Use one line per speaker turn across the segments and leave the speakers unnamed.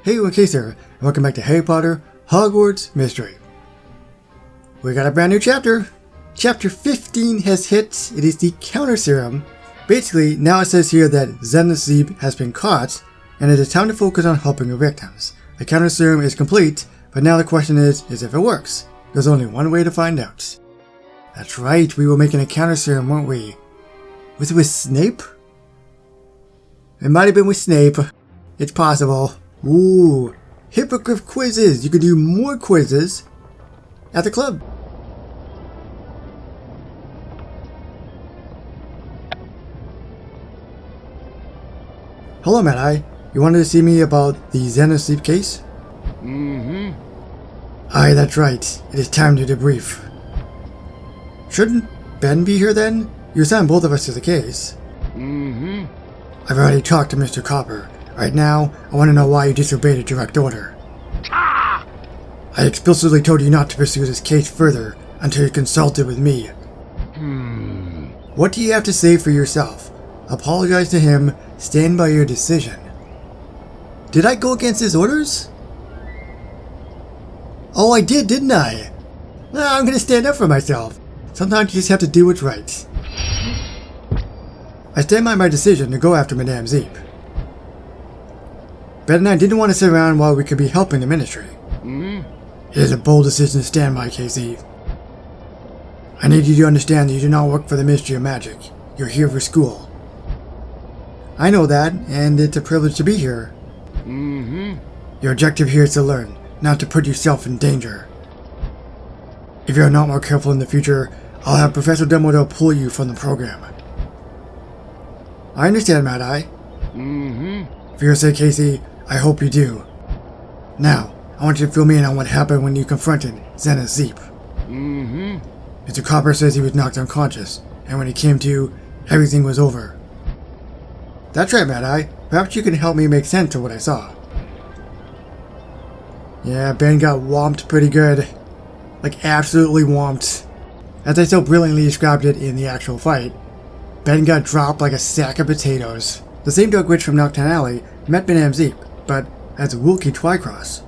Hey, okay, sir, and welcome back to Harry Potter Hogwarts Mystery. We got a brand new chapter. Chapter 15 has hit. It is the Counter-Serum. Basically, now it says here that Snape has been caught, and it is time to focus on helping her victims. The Counter-Serum is complete, but now the question is if it works. There's only one way to find out. That's right, we were making a Counter-Serum, weren't we? Was it with Snape? It might have been with Snape. It's possible. Ooh, Hippogriff quizzes! You could do more quizzes at the club. Hello, Mad-Eye. You wanted to see me about the Snape case?
Mm-hmm.
Aye, that's right. It is time to debrief. Shouldn't Ben be here then? You assigned both of us to the case.
Mm-hmm.
I've already talked to Mr. Copper. Right now, I want to know why you disobeyed a direct order.
Ah!
I explicitly told you not to pursue this case further until you consulted with me. What do you have to say for yourself? Apologize to him, stand by your decision. Did I go against his orders? Oh, I did, didn't I? I'm gonna stand up for myself. Sometimes you just have to do what's right. I stand by my decision to go after Madame Zeep. Ben and I didn't want to sit around while we could be helping the ministry. It is a bold decision to stand by, KC. I need you to understand that you do not work for the Ministry of Magic. You're here for school. I know that, and it's a privilege to be here. Your objective here is to learn, not to put yourself in danger. If you're not more careful in the future, I'll have Professor Dumbledore pull you from the program. I understand, Mad-Eye. For your sake, Casey, I hope you do. Now, I want you to fill me in on what happened when you confronted Snape. Mr. Copper says he was knocked unconscious, and when he came to, everything was over. That's right, Mad-Eye. Perhaps you can help me make sense of what I saw. Yeah, Ben got whomped pretty good. Like, absolutely whomped. As I so brilliantly described it in the actual fight, Ben got dropped like a sack of potatoes. The same Dark Witch from Nocturne Alley met Madame Zeep, but as a Wilkie Twycross.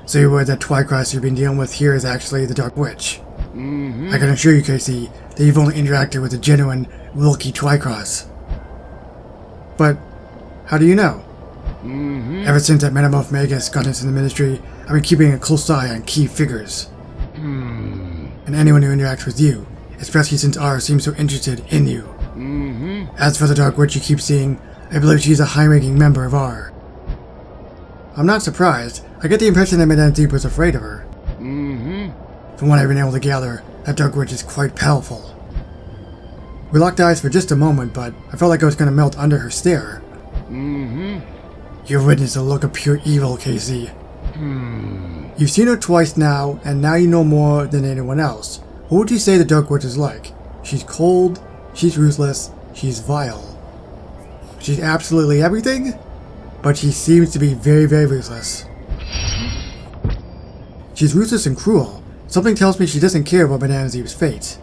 So you're worried that Twycross you've been dealing with here is actually the Dark Witch. I can assure you, Casey, that you've only interacted with a genuine Wilkie Twycross. But how do you know? Ever since that Metamorph Magus got into the ministry, I've been keeping a close eye on key figures. And anyone who interacts with you, especially since R seems so interested in you. As for the Dark Witch you keep seeing, I believe she's a high-ranking member of R. I'm not surprised. I get the impression that Madame Zeep was afraid of her. From what I've been able to gather, that Dark Witch is quite powerful. We locked eyes for just a moment, but I felt like I was going to melt under her stare. You've witnessed a look of pure evil, Casey. You've seen her twice now, and now you know more than anyone else. What would you say the Dark Witch is like? She's cold, she's ruthless, she's vile. She's absolutely everything, but she seems to be very, very ruthless. She's ruthless and cruel. Something tells me she doesn't care about Madame Zeep's fate.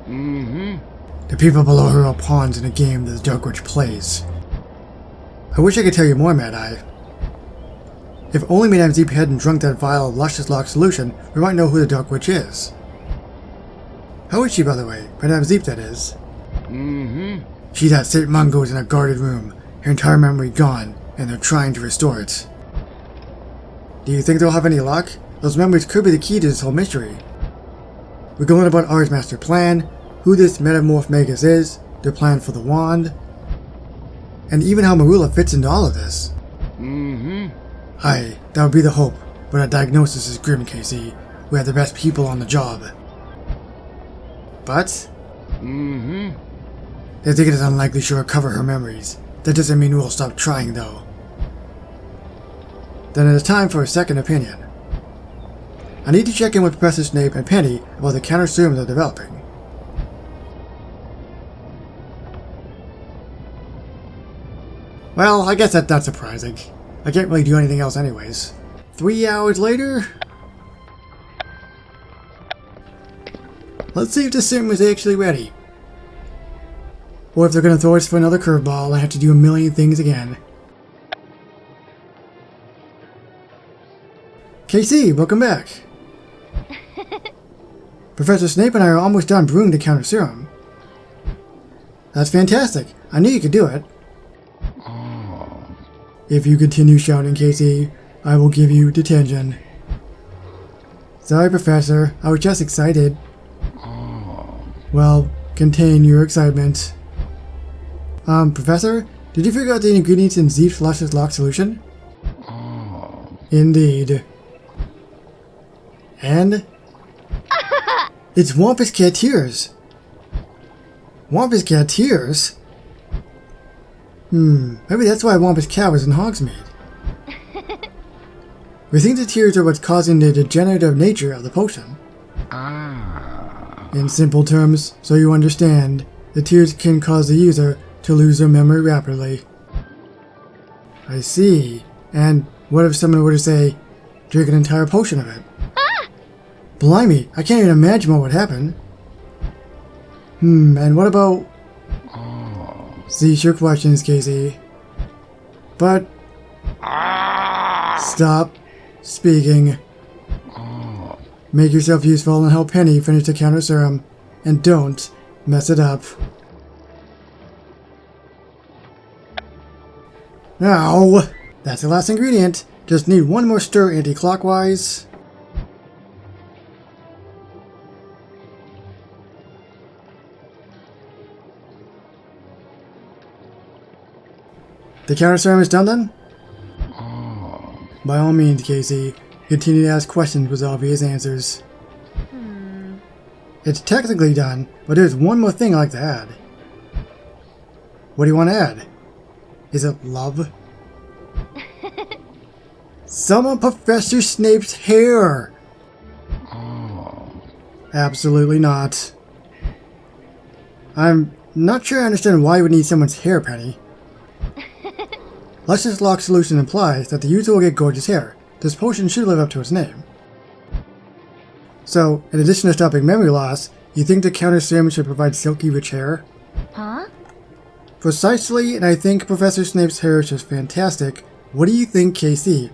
The people below her are pawns in a game that the Dark Witch plays. I wish I could tell you more, Mad-Eye. If only Madame Zeep hadn't drunk that vile Luscious Lock solution, we might know who the Dark Witch is. How is she, by the way? Madame Zeep, that is. She's at St. Mungo's in a guarded room, her entire memory gone, and they're trying to restore it. Do you think they'll have any luck? Those memories could be the key to this whole mystery. We can learn about R's master plan, who this Metamorph Magus is, their plan for the wand, and even how Marula fits into all of this. Aye, that would be the hope, but our diagnosis is grim, Casey. We have the best people on the job. But? They think it is unlikely she'll recover her memories. That doesn't mean we'll stop trying, though. Then it is time for a second opinion. I need to check in with Professor Snape and Penny about the Counter-Serum they're developing. Well, I guess that's not surprising. I can't really do anything else anyways. 3 hours later? Let's see if the serum is actually ready. Or if they're gonna throw us for another curveball, I have to do a million things again. KC, welcome back. Professor Snape and I are almost done brewing the counter-serum. That's fantastic. I knew you could do it. If you continue shouting, KC, I will give you detention. Sorry, Professor. I was just excited. Well, contain your excitement. Professor, did you figure out the ingredients in Zeep's Luscious Lock solution? Indeed. And? It's Wampus Cat Tears. Wampus Cat Tears? Maybe that's why Wampus Cat was in Hogsmeade. We think the tears are what's causing the degenerative nature of the potion. In simple terms, so you understand, the tears can cause the user to lose their memory rapidly. I see. And what if someone were to say, drink an entire potion of it? Blimey, I can't even imagine what would happen. And what about... Cease your questions, Casey. But... Stop speaking. Make yourself useful and help Penny finish the counter-serum. And don't mess it up. Now, that's the last ingredient. Just need one more stir anti-clockwise. The counter-serum is done then? By all means, Casey, continue to ask questions with obvious answers. It's technically done, but there's one more thing I'd like to add. What do you want to add? Is it love? Some of Professor Snape's hair! Absolutely not. I'm not sure I understand why you would need someone's hair, Penny. Luscious Lock solution implies that the user will get gorgeous hair. This potion should live up to its name. So, in addition to stopping memory loss, you think the counter-serum should provide silky rich hair?
Huh?
Precisely, and I think Professor Snape's hair is just fantastic. What do you think, KC?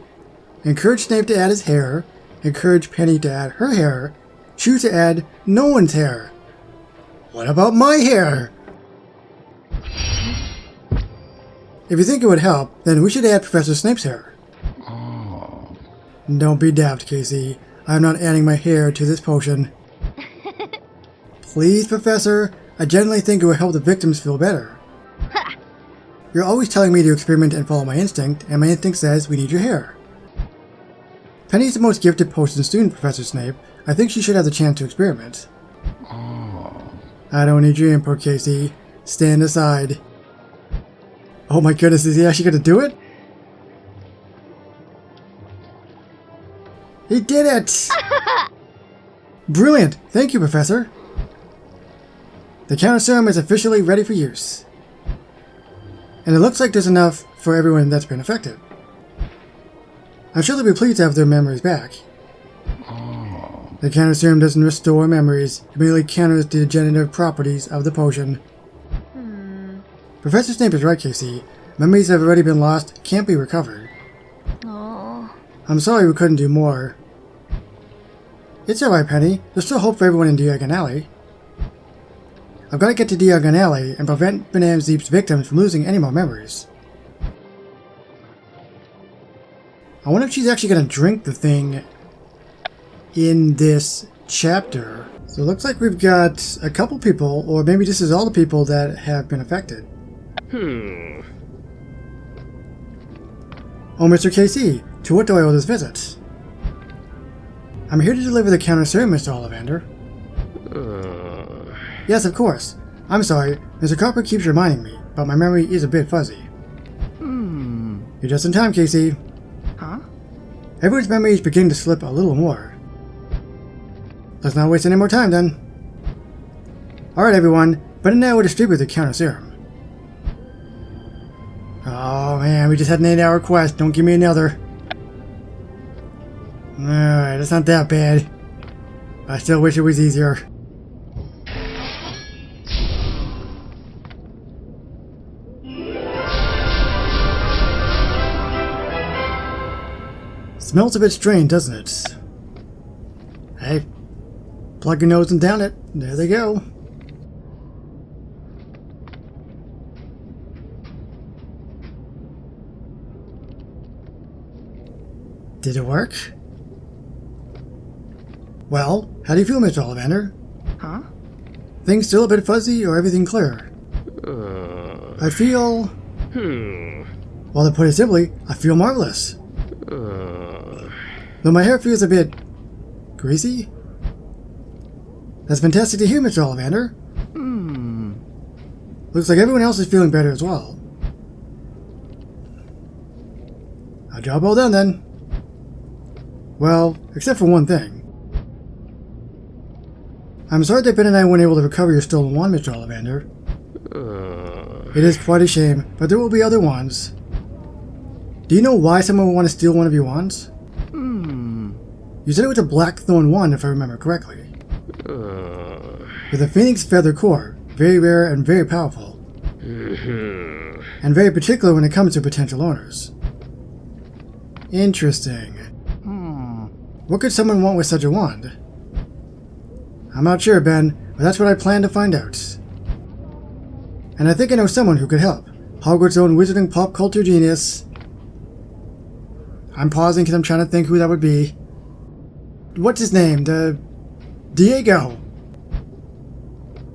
Encourage Snape to add his hair, encourage Penny to add her hair, choose to add no one's hair. What about my hair? If you think it would help, then we should add Professor Snape's hair. Don't be daft, Casey. I'm not adding my hair to this potion. Please, Professor. I genuinely think it will help the victims feel better. You're always telling me to experiment and follow my instinct, and my instinct says we need your hair. Penny's the most gifted potion student, Professor Snape. I think she should have the chance to experiment. I don't need your input, Casey. Stand aside. Oh my goodness, is he actually going to do it? He did it! Brilliant! Thank you, Professor. The counter-serum is officially ready for use. And it looks like there's enough for everyone that's been affected. I'm sure they'll be pleased to have their memories back. The counter-serum doesn't restore memories, it merely counters the degenerative properties of the potion. Professor Snape is right, Casey. Memories that have already been lost can't be recovered.
Oh.
I'm sorry we couldn't do more. It's alright, Penny. There's still hope for everyone in Diagon Alley. I've got to get to Diagon Alley and prevent Banana Zeep's victims from losing any more memories. I wonder if she's actually going to drink the thing in this chapter. So it looks like we've got a couple people, or maybe this is all the people that have been affected. Oh, Mr. KC, to what do I owe this visit? I'm here to deliver the counter-serum, Mr. Ollivander. Yes, of course. I'm sorry, Mr. Copper keeps reminding me, but my memory is a bit fuzzy. You're just in time, Casey.
Huh?
Everyone's memory is beginning to slip a little more. Let's not waste any more time, then. Alright, everyone, but now we'll distribute the counter-serum. Oh man, we just had an 8-hour quest. Don't give me another. Alright, it's not that bad. I still wish it was easier. Smells a bit strange, doesn't it? Hey, plug your nose and down it. There they go. Did it work? Well, how do you feel, Mr. Ollivander?
Huh?
Things still a bit fuzzy or everything clear? I feel... Well, to put it simply, I feel marvelous. Though my hair feels a bit... greasy? That's fantastic to hear, Mr. Ollivander. Looks like everyone else is feeling better as well. A job well done, then. Well, except for one thing. I'm sorry that Ben and I weren't able to recover your stolen wand, Mr. Ollivander. It is quite a shame, but there will be other wands. Do you know why someone would want to steal one of your wands? You said it was a blackthorn wand, if I remember correctly. With a phoenix feather core, very rare and very powerful. And very particular when it comes to potential owners. Interesting. What could someone want with such a wand? I'm not sure, Ben, but that's what I plan to find out. And I think I know someone who could help. Hogwarts' own wizarding pop culture genius. I'm pausing because I'm trying to think who that would be. What's his name? Diego.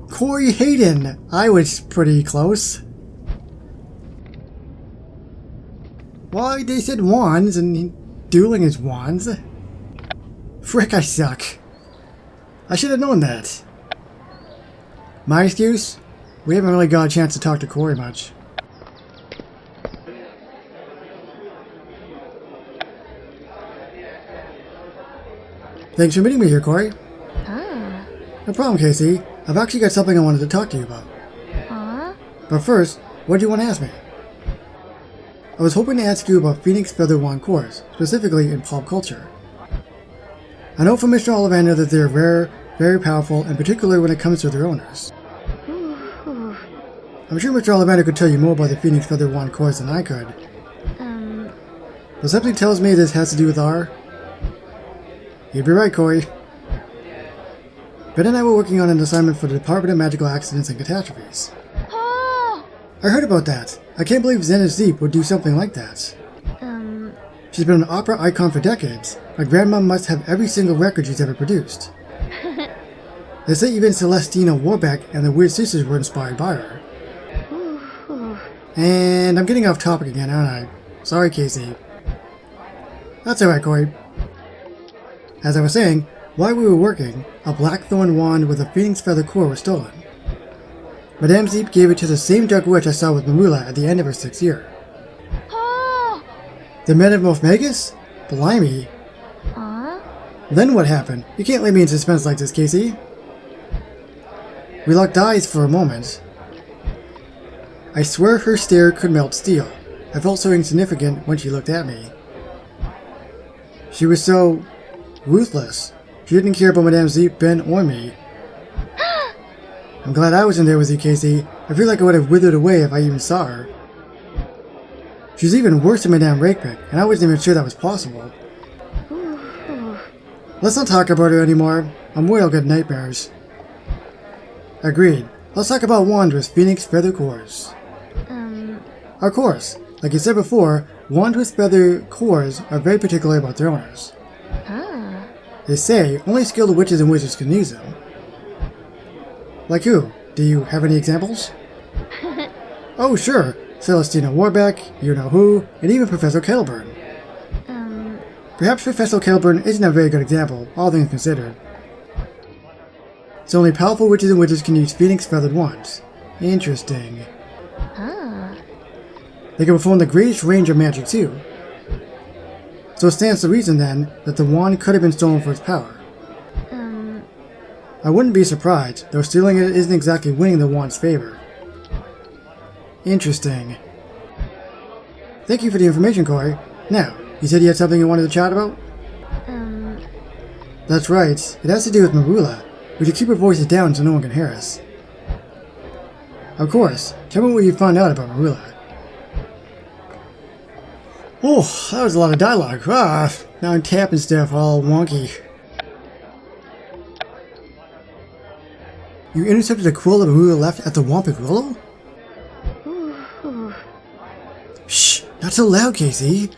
Corey Hayden. I was pretty close. Why, they said wands and dueling is wands. Frick, I suck. I should have known that. My excuse? We haven't really got a chance to talk to Corey much. Thanks for meeting me here, Corey. No problem, Casey. I've actually got something I wanted to talk to you about. But first, what do you want to ask me? I was hoping to ask you about Phoenix Feather Wand cores, specifically in pop culture. I know from Mr. Ollivander that they're rare, very powerful, and particularly when it comes to their owners. I'm sure Mr. Ollivander could tell you more about the Phoenix Feather Wand cores than I could. But something tells me this has to do with our... You'd be right, Corey. Ben and I were working on an assignment for the Department of Magical Accidents and Catastrophes. I heard about that. I can't believe Zenith Zeep would do something like that. She's been an opera icon for decades. My grandma must have every single record she's ever produced. They say even Celestina Warbeck and the Weird Sisters were inspired by her. And I'm getting off topic again, aren't I? Sorry, Casey. That's alright, Corey. As I was saying, while we were working, a blackthorn wand with a phoenix feather core was stolen. Madame Zeep gave it to the same dark witch I saw with Marula at the end of her 6th year. The Men of Magus? Blimey. Then what happened? You can't leave me in suspense like this, Casey. We locked eyes for a moment. I swear her stare could melt steel. I felt so insignificant when she looked at me. She was so... ruthless. She didn't care about Madame Zeep, Ben, or me. I'm glad I wasn't there with you, Casey. I feel like I would have withered away if I even saw her. She's even worse than Madame Rakepick, and I wasn't even sure that was possible. Let's not talk about her anymore. I'm worried I'll get nightmares. Agreed. Let's talk about wands with Phoenix Feather cores. Of course, like you said before, wands with feather cores are very particular about their owners. They say only skilled witches and wizards can use them. Like who? Do you have any examples? Oh, sure. Celestina Warbeck, you know who, and even Professor Kettleburn. Perhaps Professor Kettleburn isn't a very good example, all things considered. So only powerful witches and wizards can use phoenix feathered wands. Interesting. They can perform the greatest range of magic too. So it stands to reason then that the wand could have been stolen for its power. I wouldn't be surprised, though stealing it isn't exactly winning the wand's favor. Interesting. Thank you for the information, Corey. Now, you said you had something you wanted to chat about? That's right. It has to do with Marula. We should keep our voices down so no one can hear us. Of course. Tell me what you found out about Marula. Oh, that was a lot of dialogue. Ah, now I'm tapping stuff all wonky. You intercepted a quill that Marula left at the Whomping Willow? Shh, not so loud, Casey.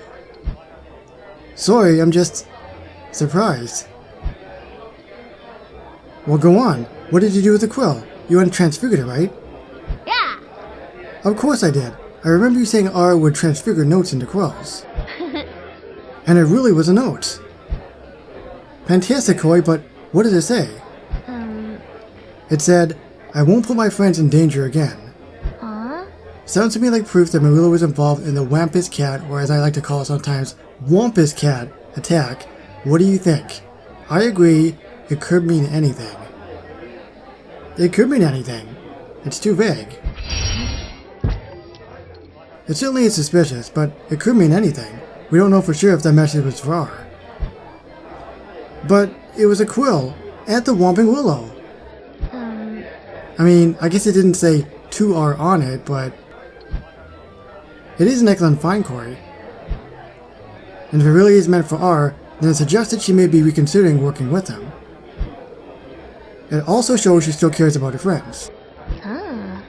Sorry, I'm just surprised. Well, go on. What did you do with the quill? You untransfigured it, right?
Yeah.
Of course I did. I remember you saying R would transfigure notes into quills. And it really was a note. Fantastic, Koi, but what did it say? It said, I won't put my friends in danger again.
Huh?
Sounds to me like proof that Marilla was involved in the Wampus Cat, or as I like to call it sometimes, Wampus Cat attack. What do you think? I agree, it could mean anything. It could mean anything. It's too vague. It certainly is suspicious, but it could mean anything. We don't know for sure if that message was for R. But it was a quill at the Whomping Willow. I mean, I guess it didn't say to R on it, but it is an excellent find, Corey. And if it really is meant for R, then it suggests that she may be reconsidering working with him. It also shows she still cares about her friends.
Huh.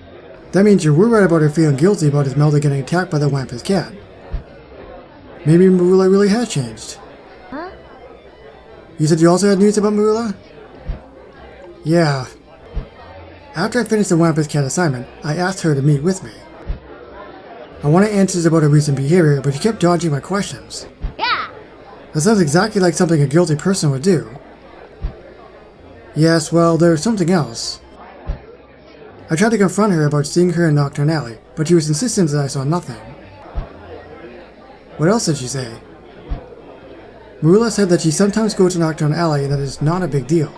That means you were right about her feeling guilty about Esmeralda getting attacked by the Wampus Cat. Maybe Marilla really has changed.
Huh?
You said you also had news about Marilla? Yeah. After I finished the Wampus Cat assignment, I asked her to meet with me. I wanted answers about her recent behavior, but she kept dodging my questions.
Yeah.
That sounds exactly like something a guilty person would do. Yes, well, there's something else. I tried to confront her about seeing her in Nocturne Alley, but she was insistent that I saw nothing. What else did she say? Marilla said that she sometimes goes to Nocturne Alley and that it's not a big deal.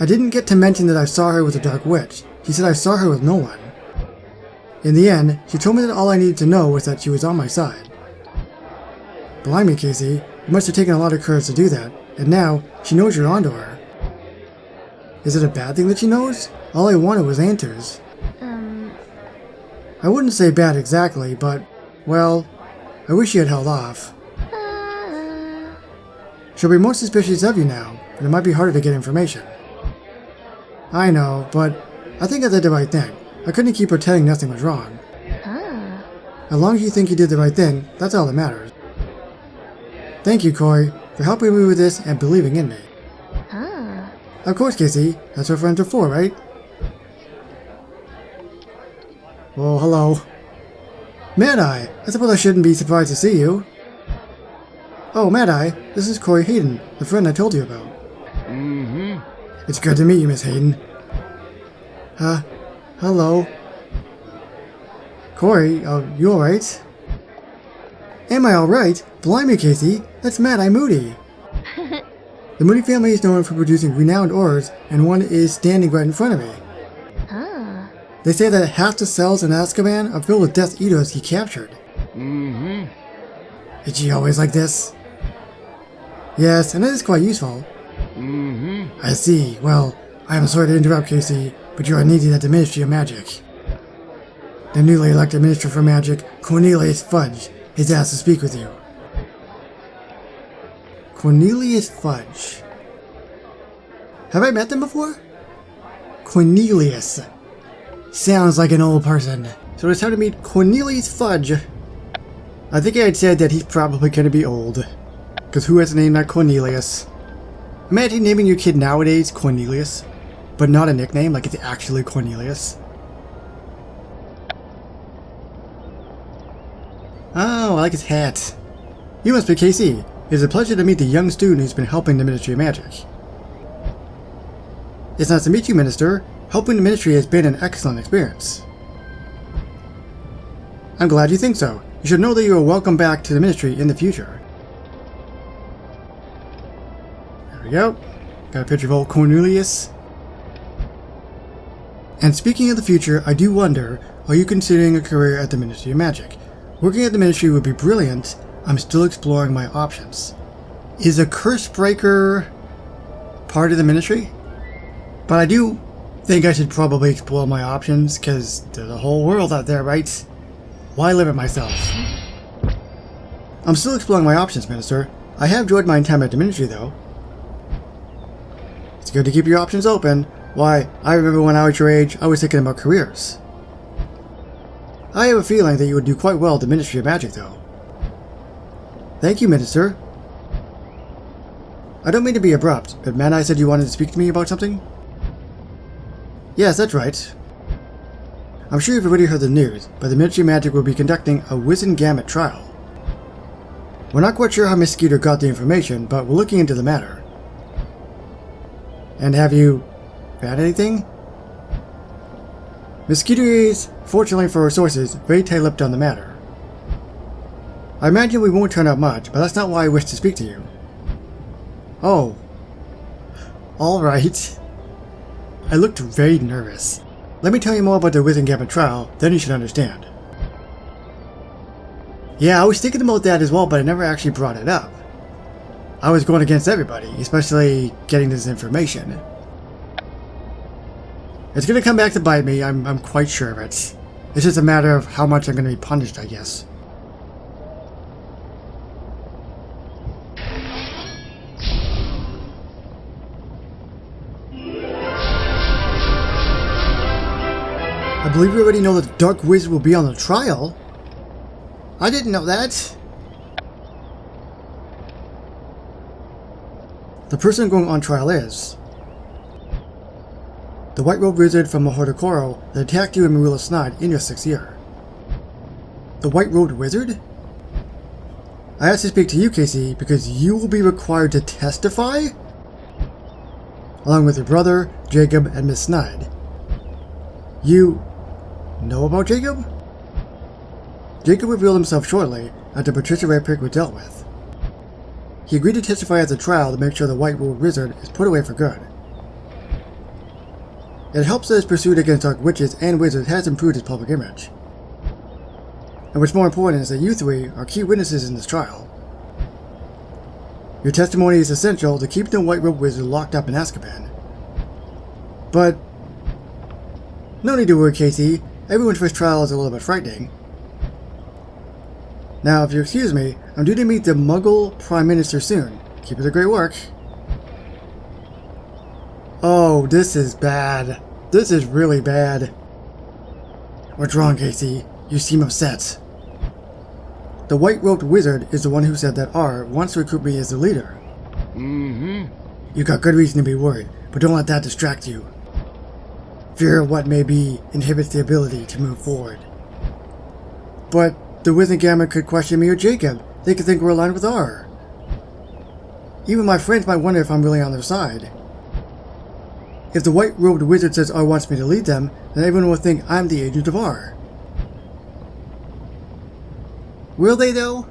I didn't get to mention that I saw her with the Dark Witch. She said I saw her with no one. In the end, she told me that all I needed to know was that she was on my side. Blimey, Casey, it must have taken a lot of courage to do that, and now she knows you're onto her. Is it a bad thing that she knows? All I wanted was answers. I wouldn't say bad exactly, but, well, I wish she had held off. She'll be more suspicious of you now, and it might be harder to get information. I know, but I think I did the right thing. I couldn't keep pretending nothing was wrong.
Huh.
As long as you think you did the right thing, that's all that matters. Thank you, Corey, for helping me with this and believing in me.
Huh.
Of course, Casey. That's what friends are for, right? Well, hello. Mad-Eye, I suppose I shouldn't be surprised to see you. Oh, Mad-Eye, this is Corey Hayden, the friend I told you about.
Mm-hmm.
It's good to meet you, Miss Hayden. Hello. Corey, you alright? Am I alright? Blimey, Casey, that's Mad-Eye Moody. The Moody family is known for producing renowned auras, and one is standing right in front of me.
Huh.
They say that half the cells in Azkaban are filled with Death Eaters he captured.
Mm-hmm.
Is she always like this? Yes, and it is quite useful.
Mm-hmm.
I see. Well, I am sorry to interrupt, Casey, but you are needed at the Ministry of Magic. The newly elected Minister for Magic, Cornelius Fudge, is asked to speak with you. Cornelius Fudge. Have I met them before? Cornelius. Sounds like an old person. So it's time to meet Cornelius Fudge. I think I'd said that he's probably gonna be old. Because who has a name like Cornelius? Imagine naming your kid nowadays Cornelius, but not a nickname, like it's actually Cornelius. Oh, I like his hat. You must be KC. It is a pleasure to meet the young student who's been helping the Ministry of Magic. It's nice to meet you, Minister. Helping the Ministry has been an excellent experience. I'm glad you think so. You should know that you are welcome back to the Ministry in the future. There we go. Got a picture of old Cornelius. And speaking of the future, I do wonder, are you considering a career at the Ministry of Magic? Working at the Ministry would be brilliant. I'm still exploring my options. Is a curse breaker part of the Ministry? But I do think I should probably explore my options, because there's a whole world out there, right? Why limit myself? I'm still exploring my options, Minister. I have enjoyed my time at the Ministry, though. It's good to keep your options open. Why, I remember when I was your age, I was thinking about careers. I have a feeling that you would do quite well at the Ministry of Magic, though. Thank you, Minister. I don't mean to be abrupt, but Mad Eye said you wanted to speak to me about something? Yes, that's right. I'm sure you've already heard the news, but the Ministry of Magic will be conducting a Wizengamot trial. We're not quite sure how Miss Skeeter got the information, but we're looking into the matter. And have you found anything? Miss Skeeter is, fortunately for her sources, very tight-lipped on the matter. I imagine we won't turn out much, but that's not why I wish to speak to you. Oh. Alright. I looked very nervous. Let me tell you more about the Wizengamot trial, then you should understand. Yeah, I was thinking about that as well, but I never actually brought it up. I was going against everybody, especially getting this information. It's gonna come back to bite me, I'm quite sure of it. It's just a matter of how much I'm gonna be punished, I guess. I believe we already know that the Dark Wizard will be on the trial. I didn't know that. The person going on trial is the White-Robed Wizard from Mahordokoro that attacked you and Marilla Snide in your 6th year. The White-Robed Wizard? I asked to speak to you, Casey, because you will be required to testify? Along with your brother, Jacob, and Miss Snide. You know about Jacob? Jacob revealed himself shortly after Patricia Redpick was dealt with. He agreed to testify at the trial to make sure the White-Robed Wizard is put away for good. It helps that his pursuit against dark witches and wizards has improved his public image. And what's more important is that you three are key witnesses in this trial. Your testimony is essential to keep the White-Robed Wizard locked up in Azkaban. But no need to worry, Casey. Everyone's first trial is a little bit frightening. Now, if you excuse me, I'm due to meet the Muggle Prime Minister soon. Keep up the great work. Oh, this is bad. This is really bad. What's wrong, Casey? You seem upset. The White-Robed Wizard is the one who said that R wants to recruit me as the leader.
Mm-hmm.
You got good reason to be worried, but don't let that distract you. Fear of what may be inhibits the ability to move forward. But the Wizengamot could question me or Jacob. They could think we're aligned with R. Even my friends might wonder if I'm really on their side. If the White-Robed Wizard says R wants me to lead them, then everyone will think I'm the agent of R. Will they, though?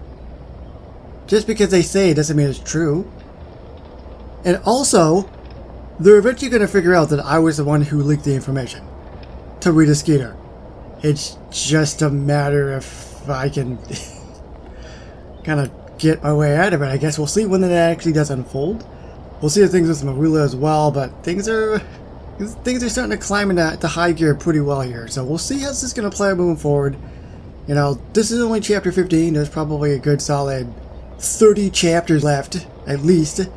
Just because they say it doesn't mean it's true. And also, they're eventually going to figure out that I was the one who leaked the information to Rita Skeeter. It's just a matter of I can kind of get my way out of it. I guess we'll see when that actually does unfold. We'll see the things with Marilla as well, but things are starting to climb into high gear pretty well here. So we'll see how this is going to play out moving forward. You know, this is only chapter 15. There's probably a good solid 30 chapters left, at least.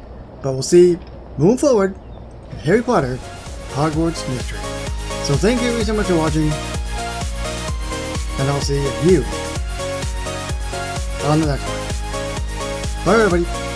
But we'll see moving forward. Harry Potter, Hogwarts Mystery. So thank you so much for watching. And I'll see you on the next one. Bye everybody.